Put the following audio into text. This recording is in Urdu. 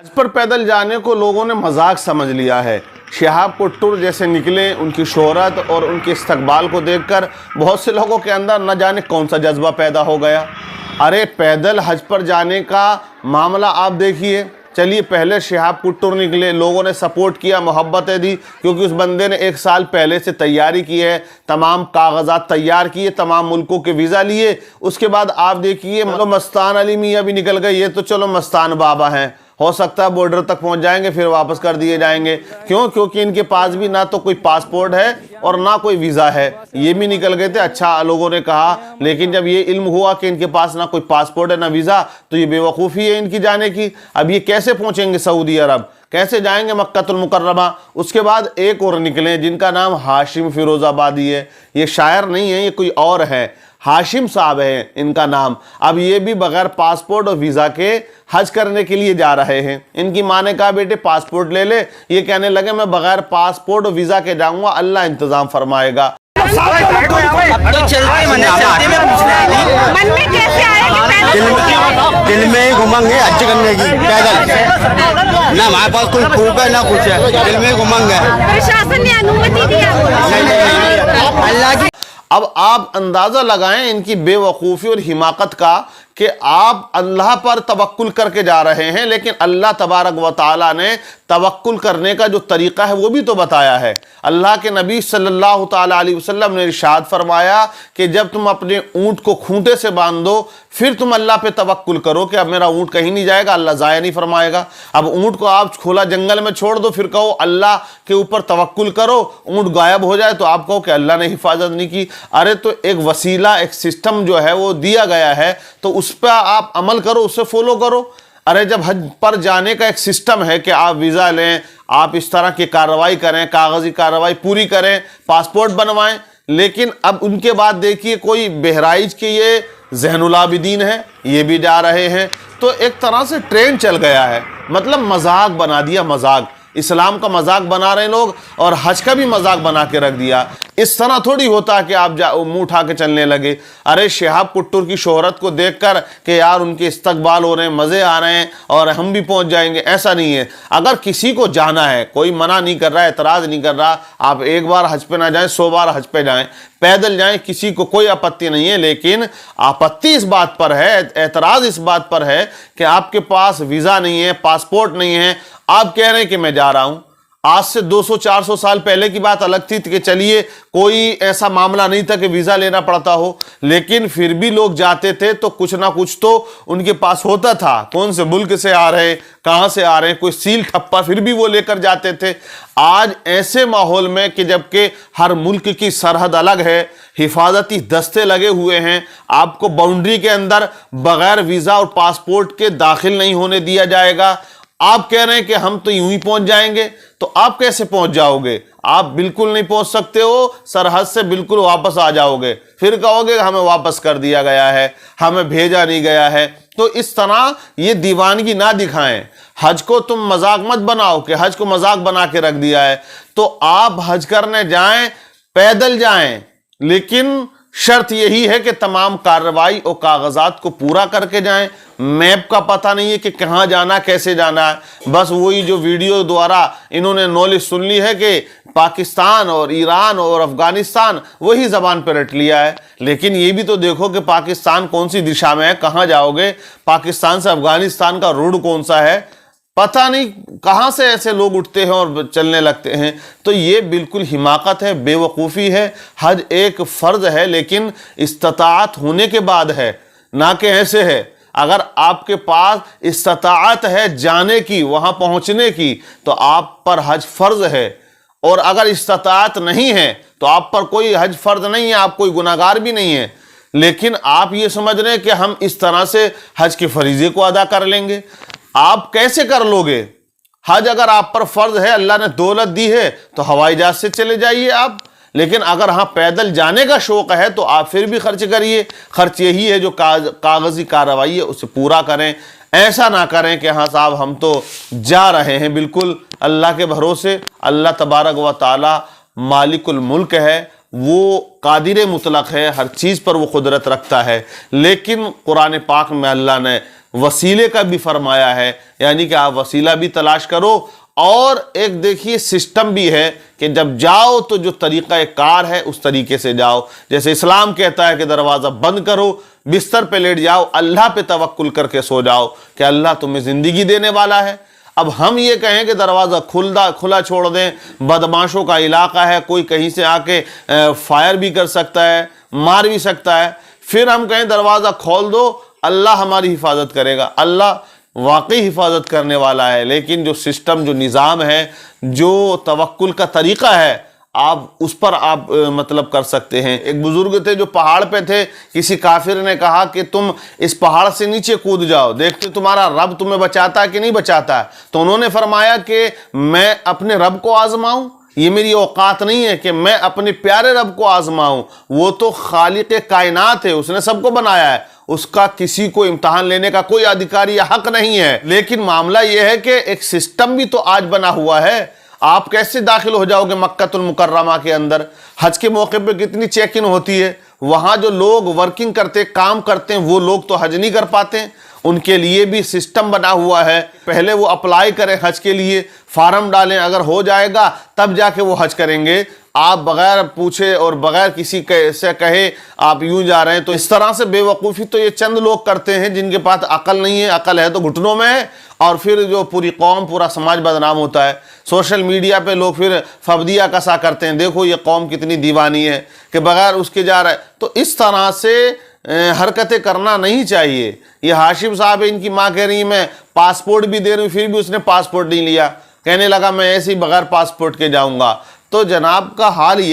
حج پر پیدل جانے کو لوگوں نے مذاق سمجھ لیا ہے۔ شہاب کٹر جیسے نکلے، ان کی شہرت اور ان کے استقبال کو دیکھ کر بہت سے لوگوں کے اندر نہ جانے کون سا جذبہ پیدا ہو گیا۔ ارے پیدل حج پر جانے کا معاملہ آپ دیکھیے۔ چلیے پہلے شہاب کٹر نکلے، لوگوں نے سپورٹ کیا، محبتیں دی، کیونکہ اس بندے نے 1 سال پہلے سے تیاری کی ہے، تمام کاغذات تیار کیے، تمام ملکوں کے ویزا لیے۔ اس کے بعد آپ دیکھیے مستان علی میاں بھی نکل گئے، یہ تو چلو مستان بابا ہیں، ہو سکتا ہے بارڈر تک پہنچ جائیں گے پھر واپس کر دیے جائیں گے۔ کیوں؟ کیونکہ ان کے پاس بھی نہ تو کوئی پاسپورٹ ہے اور نہ کوئی ویزا ہے۔ یہ بھی نکل گئے تھے، اچھا لوگوں نے کہا، لیکن جب یہ علم ہوا کہ ان کے پاس نہ کوئی پاسپورٹ ہے نہ ویزا، تو یہ بے وقوفی ہے ان کی جانے کی۔ اب یہ کیسے پہنچیں گے سعودی عرب، کیسے جائیں گے مکہ المکرمہ؟ اس کے بعد ایک اور نکلے جن کا نام ہاشم فیروز آبادی ہے۔ یہ شاعر نہیں ہے، یہ کوئی اور ہے، ہاشم صاحب ہے ان کا نام۔ اب یہ بھی بغیر پاسپورٹ اور ویزا کے حج کرنے کے لیے جا رہے ہیں۔ ان کی ماں نے کہا بیٹے پاسپورٹ لے لے، یہ کہنے لگے میں بغیر پاسپورٹ اور ویزا کے جاؤں گا، اللہ انتظام فرمائے گا۔ دل میں ایک امنگ ہے حج کرنے کی پیدل، نہ ہمارے پاس کوئی پروف ہے نہ کچھ ہے، دل میں ایک امنگ ہے۔ پرشاسن نے انومتی دیا اللہ کی۔ اب آپ اندازہ لگائیں ان کی بے وقوفی اور حماقت کا، کہ آپ اللہ پر توکل کر کے جا رہے ہیں، لیکن اللہ تبارک و تعالیٰ نے توکل کرنے کا جو طریقہ ہے وہ بھی تو بتایا ہے۔ اللہ کے نبی صلی اللہ تعالیٰ علیہ وسلم نے ارشاد فرمایا کہ جب تم اپنے اونٹ کو کھونٹے سے باندھ دو، پھر تم اللہ پہ توکل کرو کہ اب میرا اونٹ کہیں نہیں جائے گا، اللہ ضائع نہیں فرمائے گا۔ اب اونٹ کو آپ کھلا جنگل میں چھوڑ دو، پھر کہو اللہ کے اوپر توکل کرو، اونٹ غائب ہو جائے تو آپ کہو کہ اللہ نے حفاظت نہیں کی۔ ارے تو ایک وسیلہ، ایک سسٹم جو ہے وہ دیا گیا ہے، تو اس پہ آپ عمل کرو، اسے فالو کرو۔ ارے جب حج پر جانے کا ایک سسٹم ہے کہ آپ ویزا لیں، آپ اس طرح کی کارروائی کریں، کاغذی کارروائی پوری کریں، پاسپورٹ بنوائیں، لیکن اب ان کے بعد دیکھیے کوئی بہرائچ کے یہ ذہن العابدین ہے، یہ بھی جا رہے ہیں۔ تو ایک طرح سے ٹرینڈ چل گیا ہے، مطلب مذاق بنا دیا، مذاق، اسلام کا مذاق بنا رہے ہیں لوگ اور حج کا بھی مذاق بنا کے رکھ دیا۔ اس طرح تھوڑی ہوتا کہ آپ منہ اٹھا کے چلنے لگے۔ ارے شہاب کٹر کی شہرت کو دیکھ کر کہ یار ان کے استقبال ہو رہے ہیں، مزے آ رہے ہیں اور ہم بھی پہنچ جائیں گے، ایسا نہیں ہے۔ اگر کسی کو جانا ہے، کوئی منع نہیں کر رہا، اعتراض نہیں کر رہا، آپ 1 بار حج پہ نہ جائیں، 100 بار حج پہ جائیں، پیدل جائیں، کسی کو کوئی آپتی نہیں ہے، لیکن آپتی اس بات پر ہے، اعتراض اس بات پر ہے کہ آپ کے پاس ویزا نہیں ہے، پاسپورٹ نہیں ہے، آپ کہہ رہے ہیں کہ میں جا رہا ہوں۔ آج سے 200-400 سال پہلے کی بات الگ تھی کہ چلیے کوئی ایسا معاملہ نہیں تھا کہ ویزا لینا پڑتا ہو، لیکن پھر بھی لوگ جاتے تھے تو کچھ نہ کچھ تو ان کے پاس ہوتا تھا، کون سے ملک سے آ رہے ہیں، کہاں سے آ رہے ہیں، کوئی سیل ٹھپا پھر بھی وہ لے کر جاتے تھے۔ آج ایسے ماحول میں کہ جبکہ ہر ملک کی سرحد الگ ہے، حفاظتی دستے لگے ہوئے ہیں، آپ کو باؤنڈری کے اندر بغیر ویزا اور پاسپورٹ کے داخل نہیں ہونے دیا جائے گا، آپ کہہ رہے ہیں کہ ہم تو یوں ہی پہنچ جائیں گے، تو آپ کیسے پہنچ جاؤ گے؟ آپ بالکل نہیں پہنچ سکتے ہو، سرحد سے بالکل واپس آ جاؤ گے، پھر کہو گے ہمیں واپس کر دیا گیا ہے، ہمیں بھیجا نہیں گیا ہے۔ تو اس طرح یہ دیوانگی نہ دکھائیں، حج کو تم مذاق مت بناؤ کہ حج کو مذاق بنا کے رکھ دیا ہے۔ تو آپ حج کرنے جائیں، پیدل جائیں، لیکن شرط یہی ہے کہ تمام کارروائی اور کاغذات کو پورا کر کے جائیں۔ میپ کا پتہ نہیں ہے کہ کہاں جانا، کیسے جانا ہے، بس وہی جو ویڈیو دوارا انہوں نے نالج سن لی ہے کہ پاکستان اور ایران اور افغانستان وہی زبان پہ رٹ لیا ہے۔ لیکن یہ بھی تو دیکھو کہ پاکستان کون سی دشا میں ہے، کہاں جاؤ گے، پاکستان سے افغانستان کا روڈ کون سا ہے، پتہ نہیں کہاں سے ایسے لوگ اٹھتے ہیں اور چلنے لگتے ہیں۔ تو یہ بالکل حماقت ہے، بے وقوفی ہے۔ حج ایک فرض ہے لیکن استطاعت ہونے کے بعد ہے، نہ کہ ایسے ہے۔ اگر آپ کے پاس استطاعت ہے جانے کی، وہاں پہنچنے کی، تو آپ پر حج فرض ہے، اور اگر استطاعت نہیں ہے تو آپ پر کوئی حج فرض نہیں ہے، آپ کوئی گناہگار بھی نہیں ہے۔ لیکن آپ یہ سمجھ رہے ہیں کہ ہم اس طرح سے حج کے فریضے کو ادا کر لیں گے، آپ کیسے کر لو گے؟ حج اگر آپ پر فرض ہے، اللہ نے دولت دی ہے تو ہوائی جہاز سے چلے جائیے آپ، لیکن اگر ہاں پیدل جانے کا شوق ہے تو آپ پھر بھی خرچ کریے۔ خرچ یہی ہے جو کاغذی کارروائی ہے اسے پورا کریں، ایسا نہ کریں کہ ہاں صاحب ہم تو جا رہے ہیں بالکل اللہ کے بھروسے۔ اللہ تبارک و تعالی مالک الملک ہے، وہ قادر مطلق ہے، ہر چیز پر وہ قدرت رکھتا ہے، لیکن قرآن پاک میں اللہ نے وسیلے کا بھی فرمایا ہے، یعنی کہ آپ وسیلہ بھی تلاش کرو، اور ایک دیکھیے سسٹم بھی ہے کہ جب جاؤ تو جو طریقہ کار ہے اس طریقے سے جاؤ۔ جیسے اسلام کہتا ہے کہ دروازہ بند کرو، بستر پہ لیٹ جاؤ، اللہ پہ توکل کر کے سو جاؤ کہ اللہ تمہیں زندگی دینے والا ہے۔ اب ہم یہ کہیں کہ دروازہ کھلا چھوڑ دیں، بدماشوں کا علاقہ ہے، کوئی کہیں سے آ کے فائر بھی کر سکتا ہے، مار بھی سکتا ہے، پھر ہم کہیں دروازہ کھول دو، اللہ ہماری حفاظت کرے گا۔ اللہ واقعی حفاظت کرنے والا ہے، لیکن جو سسٹم، جو نظام ہے، جو توکل کا طریقہ ہے، آپ اس پر آپ مطلب کر سکتے ہیں۔ ایک بزرگ تھے جو پہاڑ پہ تھے، کسی کافر نے کہا کہ تم اس پہاڑ سے نیچے کود جاؤ، دیکھتے تمہارا رب تمہیں بچاتا ہے کہ نہیں بچاتا ہے۔ تو انہوں نے فرمایا کہ میں اپنے رب کو آزماؤں، یہ میری اوقات نہیں ہے کہ میں اپنے پیارے رب کو آزماؤں، وہ تو خالق کائنات ہے، اس نے سب کو بنایا ہے، اس کا کسی کو امتحان لینے کا کوئی ادھیکار یا حق نہیں ہے۔ لیکن معاملہ یہ ہے کہ ایک سسٹم بھی تو آج بنا ہوا ہے، آپ کیسے داخل ہو جاؤ گے مکہ المکرمہ کے اندر؟ حج کے موقع پہ کتنی چیکنگ ہوتی ہے، وہاں جو لوگ ورکنگ کرتے، کام کرتے ہیں، وہ لوگ تو حج نہیں کر پاتے ہیں، ان کے لیے بھی سسٹم بنا ہوا ہے۔ پہلے وہ اپلائی کریں حج کے لیے، فارم ڈالیں، اگر ہو جائے گا تب جا کے وہ حج کریں گے۔ آپ بغیر پوچھے اور بغیر کسی سے کہے آپ یوں جا رہے ہیں، تو اس طرح سے بے وقوفی تو یہ چند لوگ کرتے ہیں جن کے پاس عقل نہیں ہے، عقل ہے تو گھٹنوں میں ہے، اور پھر جو پوری قوم، پورا سماج بدنام ہوتا ہے۔ سوشل میڈیا پہ لوگ پھر فبدیہ کسا کرتے ہیں، دیکھو یہ قوم کتنی دیوانی ہے کہ بغیر اس کے جا رہا ہے۔ تو اس طرح سے حرکتیں کرنا نہیں چاہیے۔ یہ ہاشم صاحب، ان کی ماں کہہ رہی ہے میں پاسپورٹ بھی دے رہی ہوں، پھر بھی اس نے پاسپورٹ نہیں لیا، کہنے لگا میں ایسے ہی بغیر پاسپورٹ کے جاؤں گا۔ تو جناب کا حال یہ